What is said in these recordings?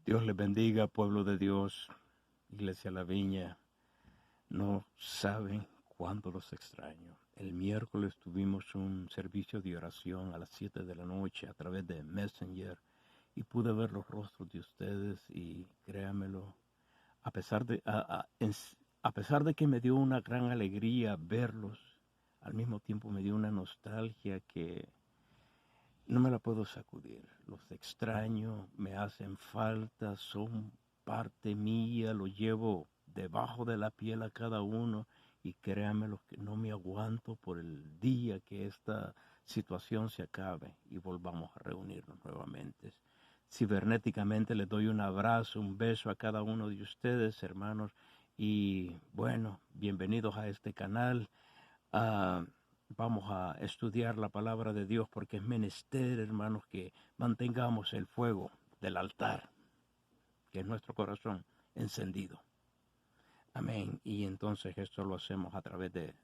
Dios les bendiga, pueblo de Dios, Iglesia La Viña. No saben cuánto los extraño. El miércoles tuvimos un servicio de oración a las 7 de la noche a través de Messenger y pude ver los rostros de ustedes y créanmelo, a pesar de que me dio una gran alegría verlos, al mismo tiempo me dio una nostalgia que no me la puedo sacudir. Los extraño, me hacen falta, son parte mía, lo llevo debajo de la piel a cada uno y créanme lo que no me aguanto por el día que esta situación se acabe y volvamos a reunirnos nuevamente. Cibernéticamente les doy un abrazo, un beso a cada uno de ustedes, hermanos, y bueno, bienvenidos a este canal. Uh, Vamos a estudiar la palabra de Dios porque es menester, hermanos, que mantengamos el fuego del altar, que es nuestro corazón, encendido. Amén. Y entonces esto lo hacemos a través de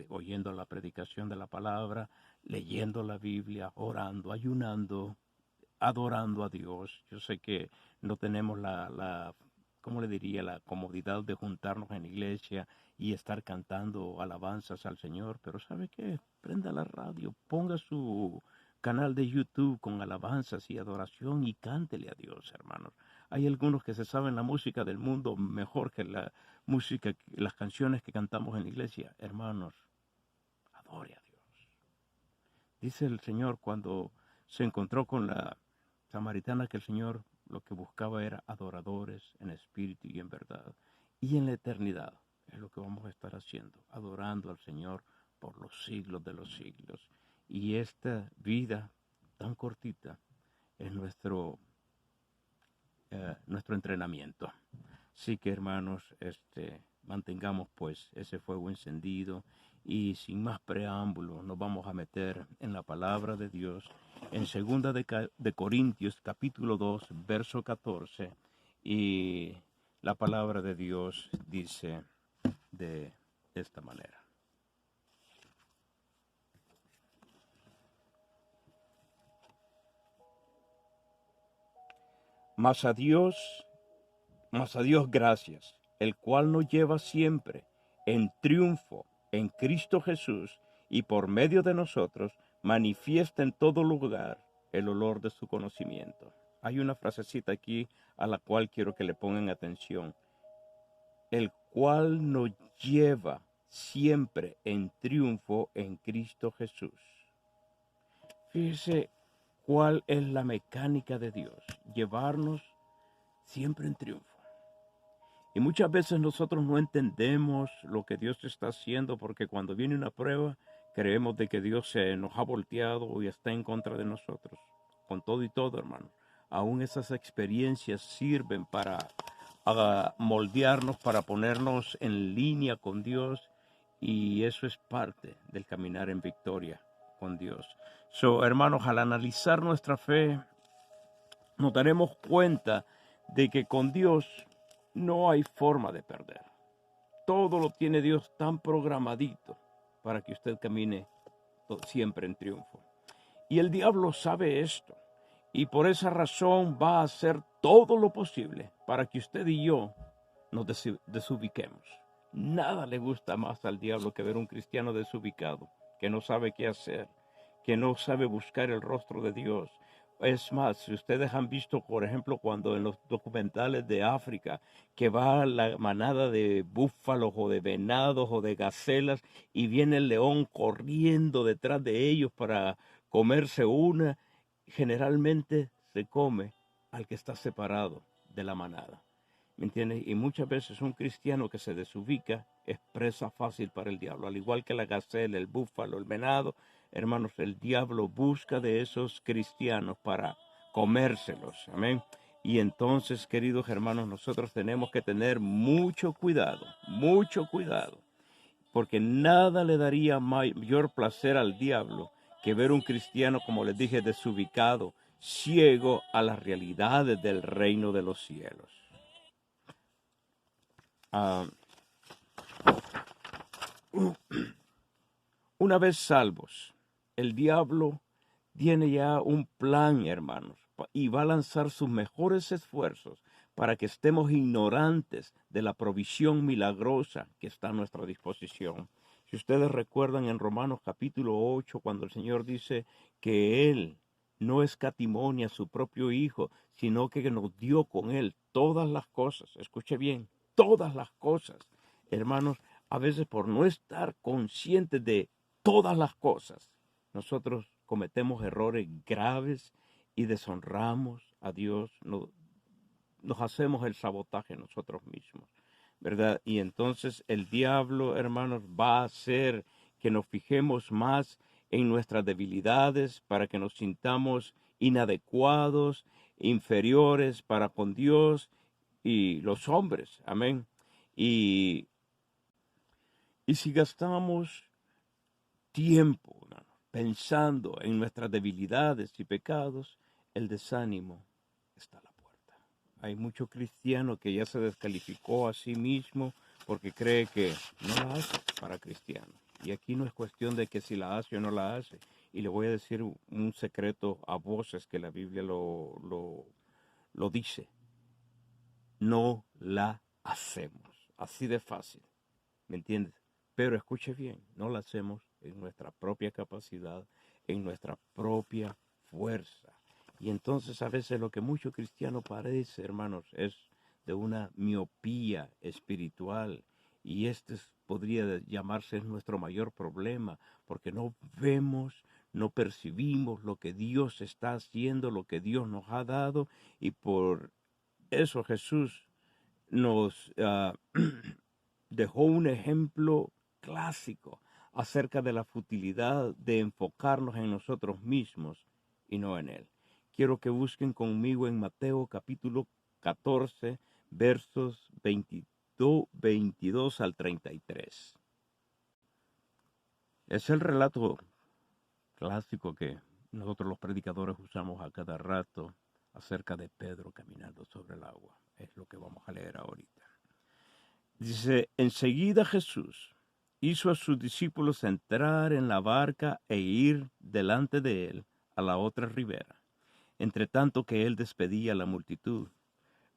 oyendo la predicación de la palabra, leyendo la Biblia, orando, ayunando, adorando a Dios. Yo sé que no tenemos ¿cómo le diría? La comodidad de juntarnos en la iglesia y estar cantando alabanzas al Señor, pero ¿sabe qué? Prenda la radio, ponga su canal de YouTube con alabanzas y adoración y cántele a Dios, hermanos. Hay algunos que se saben la música del mundo mejor que la música, las canciones que cantamos en la iglesia. Hermanos, adore a Dios. Dice el Señor cuando se encontró con la samaritana que el Señor lo que buscaba era adoradores en espíritu y en verdad. Y en la eternidad es lo que vamos a estar haciendo, adorando al Señor por los siglos de los siglos. Y esta vida tan cortita es nuestro entrenamiento. Así que hermanos, mantengamos pues ese fuego encendido y sin más preámbulo nos vamos a meter en la palabra de Dios en 2 de Corintios capítulo 2 verso 14 y la palabra de Dios dice de esta manera. Mas a Dios gracias, el cual nos lleva siempre en triunfo en Cristo Jesús y por medio de nosotros manifiesta en todo lugar el olor de su conocimiento. Hay una frasecita aquí a la cual quiero que le pongan atención. El cual nos lleva siempre en triunfo en Cristo Jesús. Fíjese cuál es la mecánica de Dios, llevarnos siempre en triunfo. Y muchas veces nosotros no entendemos lo que Dios está haciendo porque cuando viene una prueba creemos de que Dios se nos ha volteado y está en contra de nosotros. Con todo y todo, hermano. Aún esas experiencias sirven para moldearnos, para ponernos en línea con Dios y eso es parte del caminar en victoria con Dios. Hermanos, al analizar nuestra fe, nos daremos cuenta de que con Dios no hay forma de perder. Todo lo tiene Dios tan programadito para que usted camine siempre en triunfo. Y el diablo sabe esto. Y por esa razón va a hacer todo lo posible para que usted y yo nos desubiquemos. Nada le gusta más al diablo que ver un cristiano desubicado, que no sabe qué hacer, que no sabe buscar el rostro de Dios. Es más, si ustedes han visto, por ejemplo, cuando en los documentales de África, que va la manada de búfalos o de venados o de gacelas y viene el león corriendo detrás de ellos para comerse una, generalmente se come al que está separado de la manada. ¿Me entiendes? Y muchas veces un cristiano que se desubica es presa fácil para el diablo. Al igual que la gacela, el búfalo, el venado, hermanos, el diablo busca de esos cristianos para comérselos. Amén. Y entonces, queridos hermanos, nosotros tenemos que tener mucho cuidado, porque nada le daría mayor placer al diablo que ver un cristiano, como les dije, desubicado, ciego a las realidades del reino de los cielos. Una vez salvos, el diablo tiene ya un plan, hermanos, y va a lanzar sus mejores esfuerzos para que estemos ignorantes de la provisión milagrosa que está a nuestra disposición. Si ustedes recuerdan en Romanos capítulo 8, cuando el Señor dice que Él no escatimó a su propio Hijo, sino que nos dio con Él todas las cosas. Escuche bien, todas las cosas. Hermanos, a veces por no estar conscientes de todas las cosas, nosotros cometemos errores graves y deshonramos a Dios, nos hacemos el sabotaje nosotros mismos, ¿verdad? Y entonces el diablo, hermanos, va a hacer que nos fijemos más en nuestras debilidades para que nos sintamos inadecuados, inferiores para con Dios y los hombres, amén. Y, y si gastamos tiempo, hermano, pensando en nuestras debilidades y pecados, el desánimo está a la puerta. Hay mucho cristiano que ya se descalificó a sí mismo porque cree que no la hace para cristiano. Y aquí no es cuestión de que si la hace o no la hace. Y le voy a decir un secreto a voces que la Biblia lo dice. No la hacemos. Así de fácil. ¿Me entiendes? Pero escuche bien, no la hacemos en nuestra propia capacidad, en nuestra propia fuerza. Y entonces a veces lo que mucho cristiano parece, hermanos, es de una miopía espiritual. Y podría llamarse nuestro mayor problema, porque no vemos, no percibimos lo que Dios está haciendo, lo que Dios nos ha dado. Y por eso Jesús nos dejó un ejemplo clásico acerca de la futilidad de enfocarnos en nosotros mismos y no en Él. Quiero que busquen conmigo en Mateo capítulo 14, versos 22 al 33. Es el relato clásico que nosotros los predicadores usamos a cada rato acerca de Pedro caminando sobre el agua. Es lo que vamos a leer ahorita. Dice, enseguida Jesús hizo a sus discípulos entrar en la barca e ir delante de él a la otra ribera, entre tanto que él despedía a la multitud.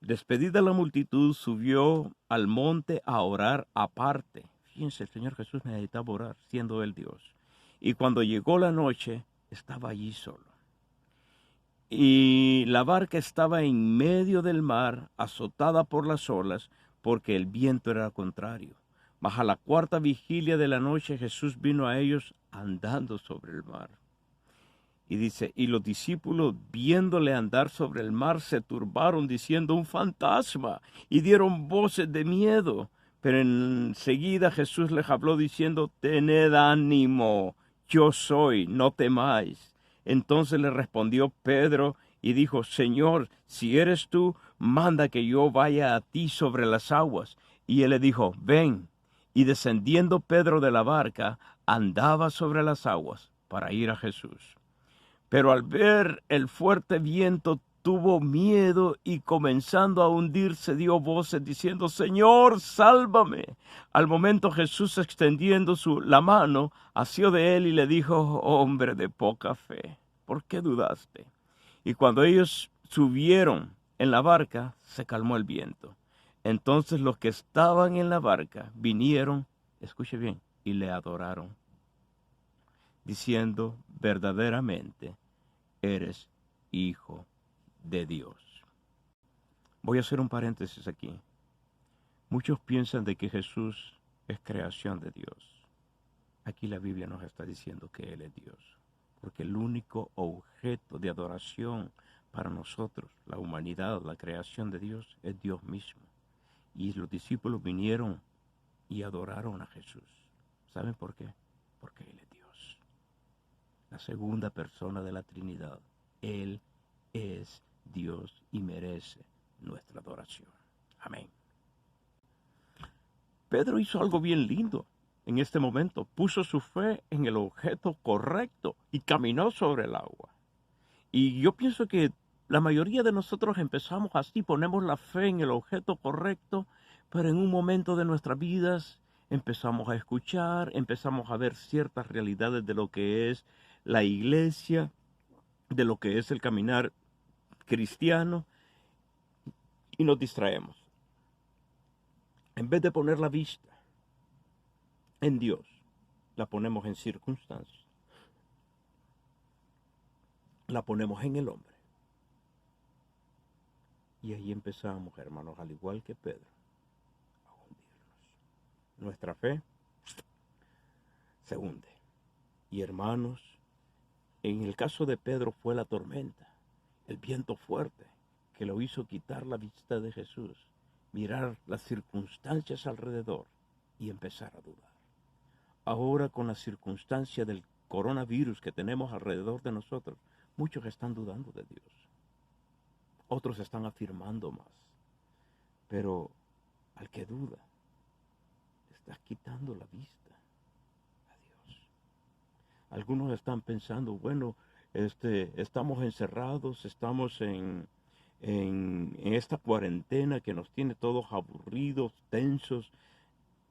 Despedida la multitud, subió al monte a orar aparte. Fíjense, el Señor Jesús necesitaba orar, siendo él Dios. Y cuando llegó la noche, estaba allí solo. Y la barca estaba en medio del mar, azotada por las olas, porque el viento era contrario. Mas a la cuarta vigilia de la noche Jesús vino a ellos andando sobre el mar. Y dice, y los discípulos viéndole andar sobre el mar se turbaron diciendo un fantasma y dieron voces de miedo. Pero enseguida Jesús les habló diciendo, tened ánimo, yo soy, no temáis. Entonces le respondió Pedro y dijo, Señor, si eres tú, manda que yo vaya a ti sobre las aguas. Y él le dijo, ven. Y descendiendo Pedro de la barca, andaba sobre las aguas para ir a Jesús. Pero al ver el fuerte viento tuvo miedo y comenzando a hundirse dio voces diciendo, Señor, sálvame. Al momento Jesús extendiendo la mano, asió de él y le dijo, hombre de poca fe, ¿por qué dudaste? Y cuando ellos subieron en la barca, se calmó el viento. Entonces los que estaban en la barca vinieron, escuche bien, y le adoraron, diciendo, verdaderamente eres hijo de Dios. Voy a hacer un paréntesis aquí. Muchos piensan de que Jesús es creación de Dios. Aquí la Biblia nos está diciendo que Él es Dios, porque el único objeto de adoración para nosotros, la humanidad, la creación de Dios, es Dios mismo. Y los discípulos vinieron y adoraron a Jesús. ¿Saben por qué? Porque Él es Dios, la segunda persona de la Trinidad. Él es Dios y merece nuestra adoración. Amén. Pedro hizo algo bien lindo en este momento. Puso su fe en el objeto correcto y caminó sobre el agua. Y yo pienso que la mayoría de nosotros empezamos así, ponemos la fe en el objeto correcto, pero en un momento de nuestras vidas empezamos a escuchar, empezamos a ver ciertas realidades de lo que es la iglesia, de lo que es el caminar cristianos y nos distraemos. En vez de poner la vista en Dios, la ponemos en circunstancias. La ponemos en el hombre. Y ahí empezamos, hermanos, al igual que Pedro, a hundirnos. Nuestra fe se hunde. Y hermanos, en el caso de Pedro fue la tormenta, el viento fuerte, que lo hizo quitar la vista de Jesús, mirar las circunstancias alrededor y empezar a dudar. Ahora con la circunstancia del coronavirus que tenemos alrededor de nosotros, muchos están dudando de Dios. Otros están afirmando más. Pero al que duda, estás quitando la vista a Dios. Algunos están pensando, bueno, estamos encerrados, estamos en esta cuarentena que nos tiene todos aburridos, tensos,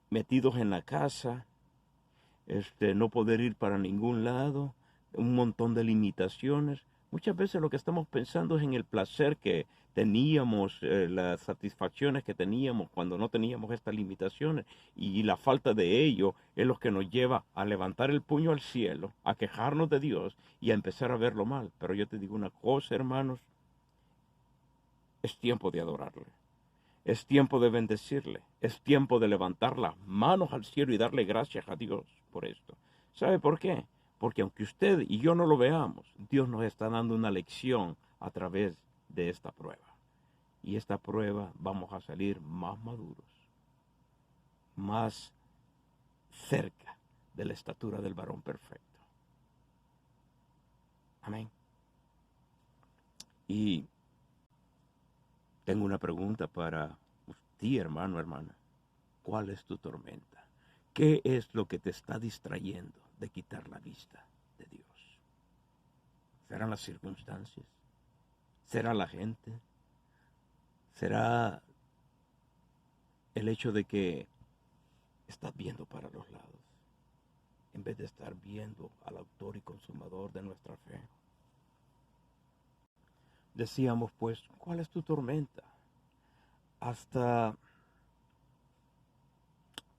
metidos en la casa, no poder ir para ningún lado, un montón de limitaciones. Muchas veces lo que estamos pensando es en el placer que teníamos, las satisfacciones que teníamos cuando no teníamos estas limitaciones, y la falta de ello es lo que nos lleva a levantar el puño al cielo, a quejarnos de Dios y a empezar a verlo mal. Pero yo te digo una cosa, hermanos, es tiempo de adorarle, es tiempo de bendecirle, es tiempo de levantar las manos al cielo y darle gracias a Dios por esto. ¿Sabe por qué? Porque aunque usted y yo no lo veamos, Dios nos está dando una lección a través de esta prueba. Y esta prueba vamos a salir más maduros, más cerca de la estatura del varón perfecto. Amén. Y tengo una pregunta para ti, hermano, hermana. ¿Cuál es tu tormenta? ¿Qué es lo que te está distrayendo de quitar la vista de Dios? ¿Serán las circunstancias? ¿Será la gente? ¿Será el hecho de que estás viendo para los lados en vez de estar viendo al autor y consumador de nuestra fe? Decíamos, pues, ¿cuál es tu tormenta? Hasta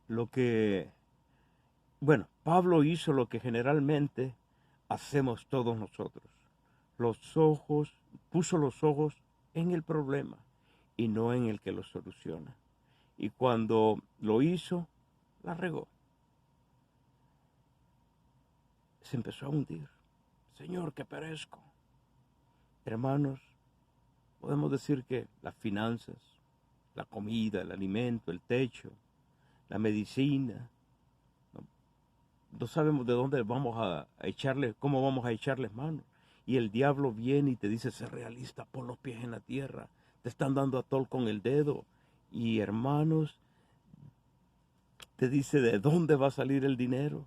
lo que, bueno, Pablo hizo lo que generalmente hacemos todos nosotros. Puso los ojos en el problema y no en el que lo soluciona. Y cuando lo hizo, la regó. Se empezó a hundir. Señor, que perezco. Hermanos, podemos decir que las finanzas, la comida, el alimento, el techo, la medicina, no sabemos de dónde vamos a echarles, cómo vamos a echarles mano. Y el diablo viene y te dice, sé realista, pon los pies en la tierra. Te están dando a tol con el dedo. Y hermanos, te dice, ¿de dónde va a salir el dinero?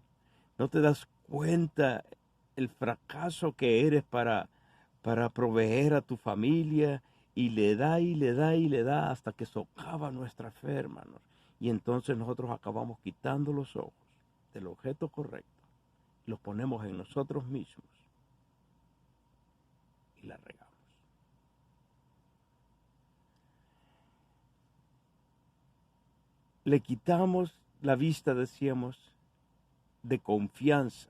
¿No te das cuenta el fracaso que eres para proveer a tu familia? Y le da y le da y le da hasta que socava nuestra fe, hermanos. Y entonces nosotros acabamos quitando los ojos del objeto correcto, los ponemos en nosotros mismos y la regamos. Le quitamos la vista, decíamos, de confianza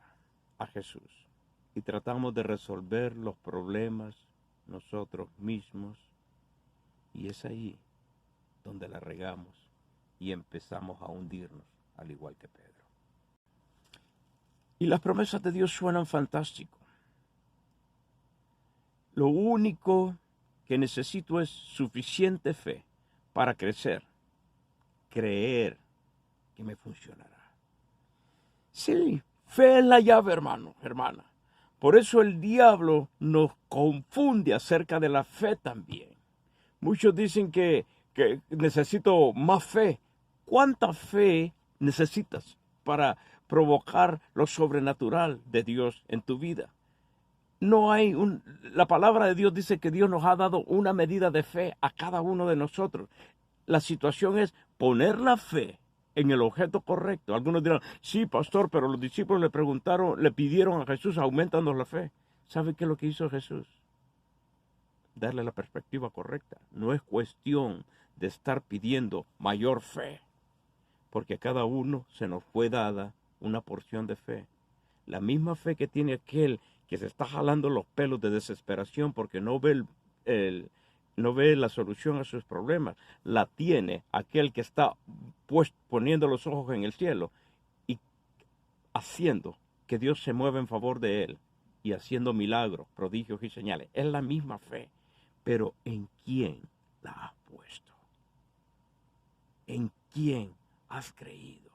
a Jesús y tratamos de resolver los problemas nosotros mismos, y es ahí donde la regamos y empezamos a hundirnos al igual que Pedro. Y las promesas de Dios suenan fantástico. Lo único que necesito es suficiente fe para crecer, creer que me funcionará. Sí, fe es la llave, hermano, hermana. Por eso el diablo nos confunde acerca de la fe también. Muchos dicen que necesito más fe. ¿Cuánta fe necesitas para provocar lo sobrenatural de Dios en tu vida? No hay la palabra de Dios dice que Dios nos ha dado una medida de fe a cada uno de nosotros. La situación es poner la fe en el objeto correcto. Algunos dirán, sí, pastor, pero los discípulos le pidieron a Jesús, aumentanos la fe. ¿Sabe qué es lo que hizo Jesús? darle la perspectiva correcta. No es cuestión de estar pidiendo mayor fe, porque a cada uno se nos fue dada una porción de fe. La misma fe que tiene aquel que se está jalando los pelos de desesperación porque no ve no ve la solución a sus problemas, la tiene aquel que está poniendo los ojos en el cielo y haciendo que Dios se mueva en favor de él y haciendo milagros, prodigios y señales. Es la misma fe, pero ¿en quién la has puesto? ¿En quién has creído?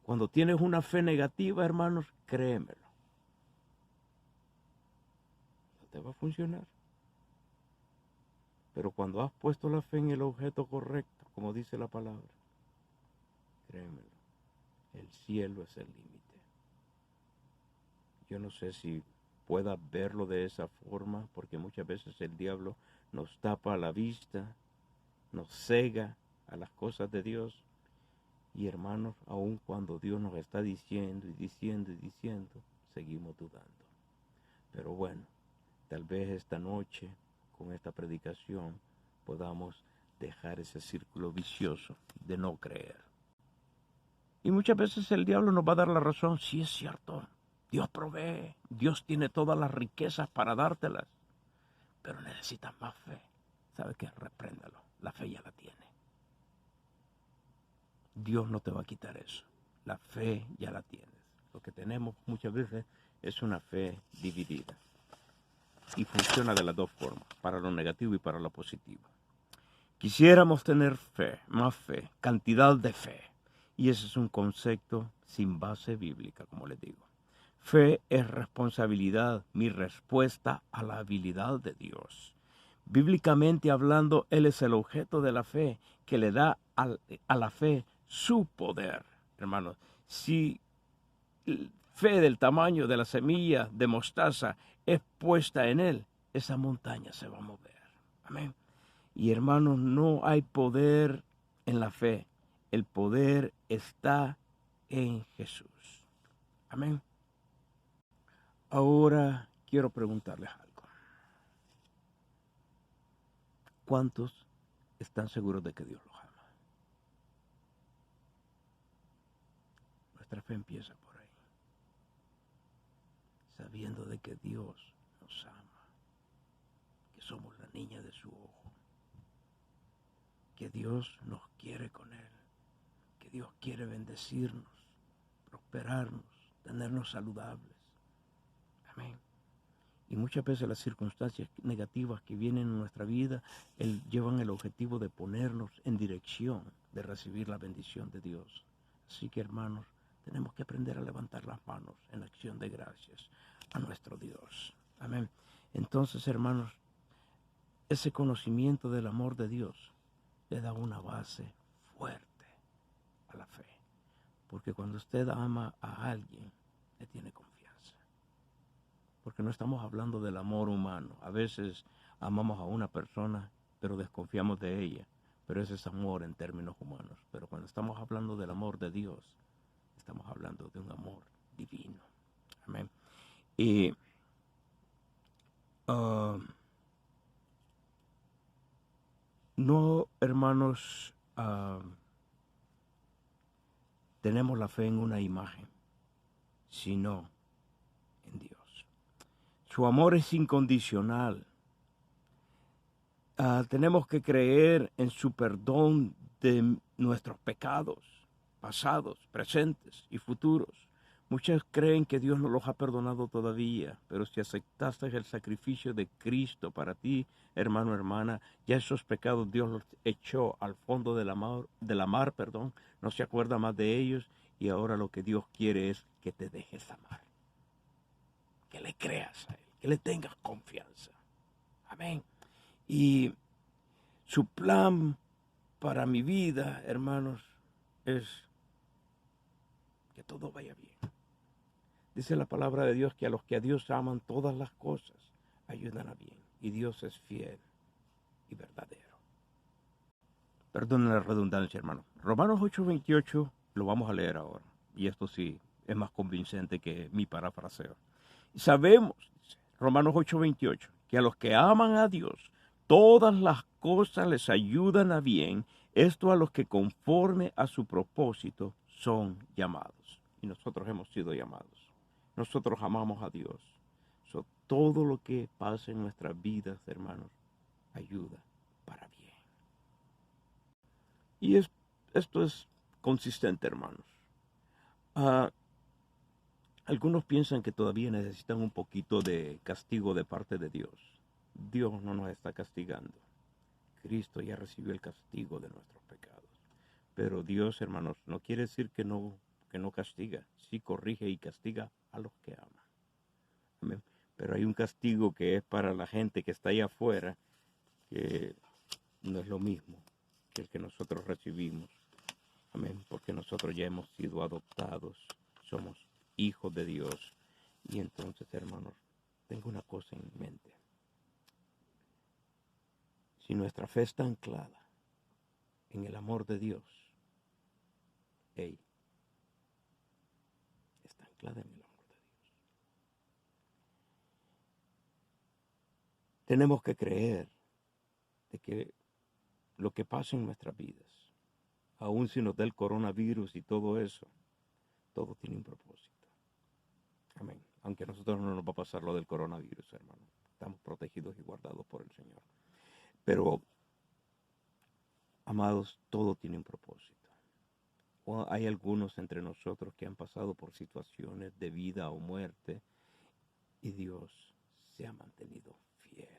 Cuando tienes una fe negativa, hermanos, créemelo, no te va a funcionar. Pero cuando has puesto la fe en el objeto correcto, como dice la palabra, créemelo, el cielo es el límite. Yo no sé si puedas verlo de esa forma, porque muchas veces el diablo nos tapa la vista, nos cega a las cosas de Dios. Y hermanos, aun cuando Dios nos está diciendo y diciendo y diciendo, seguimos dudando. Pero bueno, tal vez esta noche, con esta predicación, podamos dejar ese círculo vicioso de no creer. Y muchas veces el diablo nos va a dar la razón. Sí, es cierto, Dios provee, Dios tiene todas las riquezas para dártelas, pero necesitas más fe. ¿Sabe qué? Repréndalo, la fe ya la tiene. Dios no te va a quitar eso. La fe ya la tienes. Lo que tenemos muchas veces es una fe dividida. Y funciona de las dos formas, para lo negativo y para lo positivo. Quisiéramos tener fe, más fe, cantidad de fe. Y ese es un concepto sin base bíblica, como les digo. Fe es responsabilidad, mi respuesta a la habilidad de Dios. Bíblicamente hablando, Él es el objeto de la fe que le da a la fe su poder, hermanos. Si fe del tamaño de la semilla de mostaza es puesta en Él, esa montaña se va a mover. Amén. Y hermanos, no hay poder en la fe. El poder está en Jesús. Amén. Ahora quiero preguntarles algo. ¿Cuántos están seguros de que Dios los ama? Nuestra fe empieza por ahí. Sabiendo de que Dios nos ama, que somos la niña de su ojo, que Dios nos quiere con Él, que Dios quiere bendecirnos, prosperarnos, tenernos saludables. Amén. Y muchas veces las circunstancias negativas que vienen en nuestra vida llevan el objetivo de ponernos en dirección de recibir la bendición de Dios. Así que, hermanos, tenemos que aprender a levantar las manos en acción de gracias a nuestro Dios. Amén. Entonces, hermanos, ese conocimiento del amor de Dios le da una base fuerte a la fe. Porque cuando usted ama a alguien, le tiene confianza. Porque no estamos hablando del amor humano. A veces amamos a una persona, pero desconfiamos de ella. Pero ese es amor en términos humanos. Pero cuando estamos hablando del amor de Dios, estamos hablando de un amor divino. Amén. Y no, hermanos, tenemos la fe en una imagen, sino en Dios. Su amor es incondicional. Tenemos que creer en su perdón de nuestros pecados, pasados, presentes y futuros. Muchos creen que Dios no los ha perdonado todavía, pero si aceptaste el sacrificio de Cristo para ti, hermano, hermana, ya esos pecados Dios los echó al fondo de la mar, no se acuerda más de ellos, y ahora lo que Dios quiere es que te dejes amar, que le creas a Él, que le tengas confianza. Amén. Y su plan para mi vida, hermanos, es que todo vaya bien. Dice la palabra de Dios que a los que a Dios aman, todas las cosas ayudan a bien. Y Dios es fiel y verdadero. Perdonen la redundancia, hermano. Romanos 8:28 lo vamos a leer ahora. Y esto sí es más convincente que mi parafraseo. Sabemos, dice, Romanos 8:28, que a los que aman a Dios, todas las cosas les ayudan a bien, esto a los que conforme a su propósito son llamados. Y nosotros hemos sido llamados. Nosotros amamos a Dios. Todo lo que pasa en nuestras vidas, hermanos, ayuda para bien. Y esto es consistente, hermanos. Algunos piensan que todavía necesitan un poquito de castigo de parte de Dios. Dios no nos está castigando. Cristo ya recibió el castigo de nuestros pecados. Pero Dios, hermanos, no quiere decir que no castiga. Sí corrige y castiga a los que aman. Amén. Pero hay un castigo que es para la gente que está allá afuera, que no es lo mismo que el que nosotros recibimos. Amén. Porque nosotros ya hemos sido adoptados. Somos hijos de Dios. Y entonces, hermanos, tengo una cosa en mente. Si nuestra fe está anclada en el amor de Dios, está anclada en el amor de Dios. Tenemos que creer de que lo que pasa en nuestras vidas, aun si nos da el coronavirus y todo eso, todo tiene un propósito. Amén. Aunque a nosotros no nos va a pasar lo del coronavirus, hermano. Estamos protegidos y guardados por el Señor. Pero, amados, todo tiene un propósito. Hay algunos entre nosotros que han pasado por situaciones de vida o muerte y Dios se ha mantenido fiel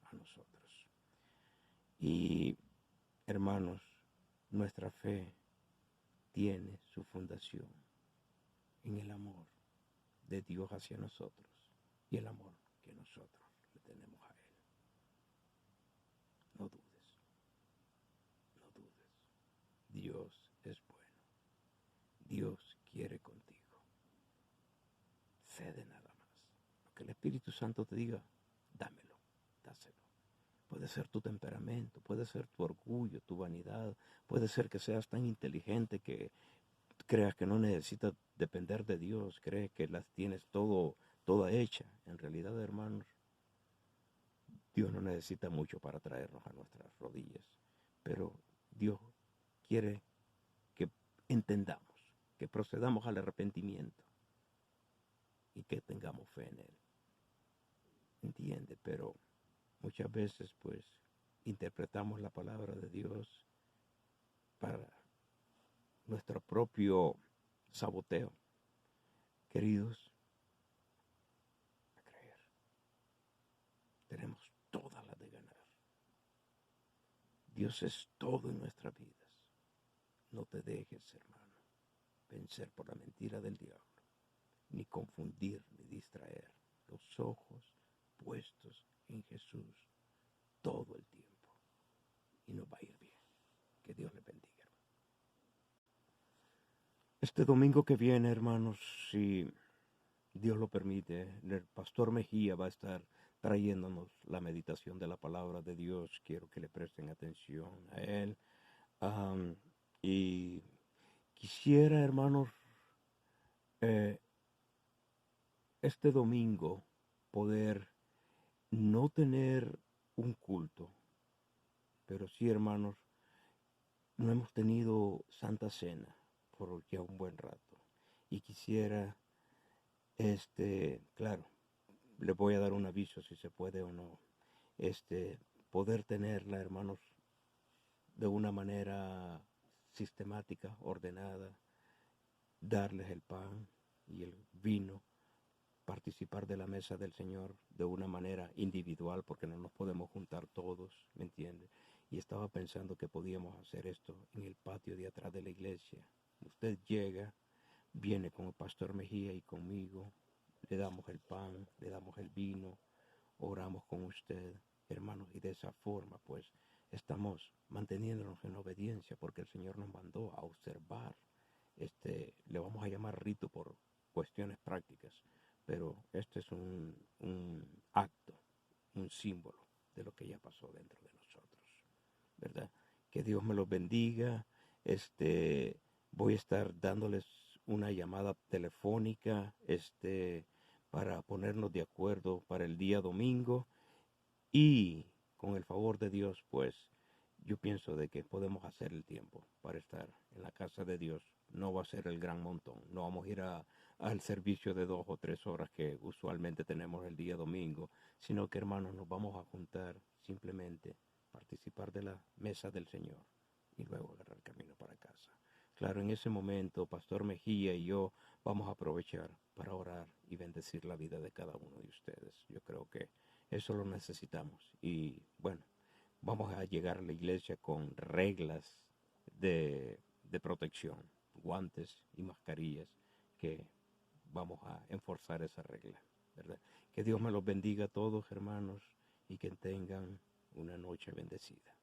a nosotros. Y, hermanos, nuestra fe tiene su fundación en el amor de Dios hacia nosotros y el amor que nosotros le tenemos a Él. No dudes, no dudes. Dios es bueno. Dios quiere contigo. Cede nada más. Lo que el Espíritu Santo te diga, dámelo, dáselo. Puede ser tu temperamento, puede ser tu orgullo, tu vanidad, puede ser que seas tan inteligente que creas que no necesitas depender de Dios, crees que las tienes toda hecha. En realidad, hermanos, Dios no necesita mucho para traernos a nuestras rodillas, pero Dios quiere que entendamos, que procedamos al arrepentimiento y que tengamos fe en Él. ¿Entiende? Pero muchas veces, pues, interpretamos la palabra de Dios para nuestro propio saboteo. Queridos, a creer. Tenemos toda la de ganar. Dios es todo en nuestras vidas. No te dejes, hermano, vencer por la mentira del diablo, ni confundir, ni distraer los ojos puestos en Jesús todo el tiempo. Y nos va a ir bien. Que Dios le bendiga. Este domingo que viene, hermanos, si Dios lo permite, el pastor Mejía va a estar trayéndonos la meditación de la palabra de Dios. Quiero que le presten atención a él. Y quisiera, hermanos, este domingo poder no tener un culto, pero sí, hermanos, no hemos tenido Santa Cena por ya un buen rato. Y quisiera, claro, le voy a dar un aviso si se puede o no, poder tenerla, hermanos, de una manera sistemática, ordenada, darles el pan y el vino, participar de la mesa del Señor de una manera individual, porque no nos podemos juntar todos, ¿me entiende? Y estaba pensando que podíamos hacer esto en el patio de atrás de la iglesia. Usted llega, viene con el pastor Mejía y conmigo, le damos el pan, le damos el vino, oramos con usted, hermanos, y de esa forma, pues, estamos manteniéndonos en obediencia, porque el Señor nos mandó a observar, le vamos a llamar rito por cuestiones prácticas, pero este es un acto, un símbolo de lo que ya pasó dentro de nosotros, ¿verdad? Que Dios me los bendiga. Voy a estar dándoles una llamada telefónica, para ponernos de acuerdo para el día domingo. Y con el favor de Dios, pues yo pienso de que podemos hacer el tiempo para estar en la casa de Dios. No va a ser el gran montón. No vamos a ir al servicio de 2 o 3 horas que usualmente tenemos el día domingo, sino que, hermanos, nos vamos a juntar simplemente, participar de la mesa del Señor y luego agarrar el camino para casa. Claro, en ese momento, Pastor Mejía y yo vamos a aprovechar para orar y bendecir la vida de cada uno de ustedes. Yo creo que eso lo necesitamos. Y bueno, vamos a llegar a la iglesia con reglas de protección, guantes y mascarillas, que vamos a enforzar esa regla, ¿verdad? Que Dios me los bendiga a todos, hermanos, y que tengan una noche bendecida.